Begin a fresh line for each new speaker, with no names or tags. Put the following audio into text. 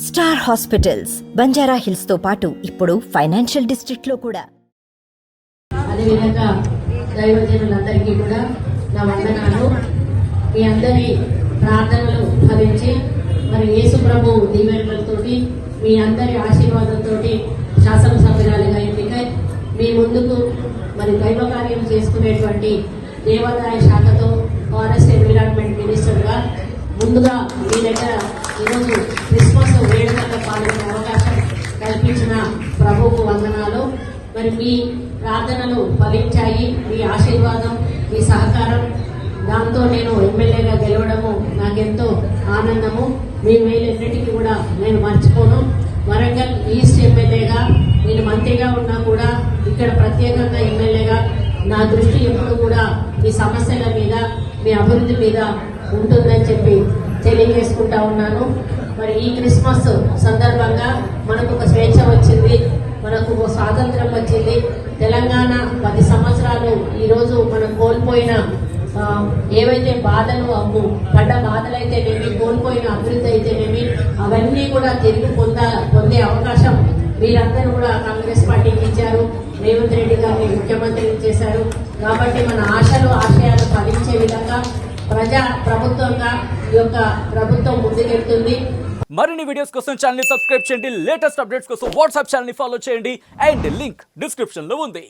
Star hospitals Banjara hills తో పాటు ఇప్పుడు ఫైనాన్షియల్ డిస్ట్రిక్ట్ లో కూడా.
అదేవిధంగా దైవజనులందరికీ కూడా నా వందనాలు. మీ అందరి ప్రార్థనలు ఫలించి మరి యేసు ప్రభు దీవెనలతోటి మీ అందరి ఆశీర్వాదంతో శాసనసభ్యురాలిగా ఎన్నికై మీ ముందుకు మరి దైవ కార్యం చేసుకునేటువంటి దేవాదాయ శాఖతో ఫారెస్ట్ ఎన్విరాన్మెంట్ మినిస్టర్గా ముందుగా మీ దగ్గర ఈరోజు క్రిస్మస్ వేడుకల్లో పాల్గొనే అవకాశం కల్పించిన ప్రభువుకు వందనాలు. మరి మీ ప్రార్థనలు ఫలించాయి. మీ ఆశీర్వాదం, మీ సహకారం, దాంతో నేను ఎమ్మెల్యేగా గెలవడము నాకెంతో ఆనందము. మీ మేలన్నిటికీ కూడా నేను మర్చిపోను. వరంగల్ ఈస్ట్ ఎమ్మెల్యేగా నేను మంత్రిగా ఉన్నా కూడా ఇక్కడ ప్రత్యేకంగా ఎమ్మెల్యేగా నా దృష్టి ఎప్పుడు కూడా మీ సమస్యల మీద, మీ అభివృద్ధి మీద ఉంటుందని చెప్పి తెలియజేసుకుంటా ఉన్నాను. మరి ఈ క్రిస్మస్ సందర్భంగా మనకు ఒక స్వేచ్ఛ వచ్చింది, మనకు ఒక స్వాతంత్రం వచ్చింది. తెలంగాణ 10 సంవత్సరాలు ఈరోజు మనం కోల్పోయిన ఏవైతే బాధలు పడ్డ బాధలైతేనేమి, కోల్పోయిన అభివృద్ధి అయితేనేమి, అవన్నీ కూడా తిరిగి పొందే అవకాశం మీరందరూ కూడా కాంగ్రెస్ పార్టీకి ఇచ్చారు. రేవంత్ రెడ్డి గారిని ముఖ్యమంత్రిని చేశారు. కాబట్టి మన ఆశలు, ఆశయాలు ఫలించే విధంగా ప్రభుత్వంగా ఈ యొక్క ప్రభుత్వం ముందుకెళ్తుంది.
మరిన్ని వీడియోస్ కోసం ఛానల్ ని సబ్స్క్రైబ్ చేయండి. లేటెస్ట్ అప్డేట్స్ కోసం వాట్సాప్ ఛానల్ ని ఫాలో చేయండి. అండ్ లింక్ డిస్క్రిప్షన్ లో ఉంది.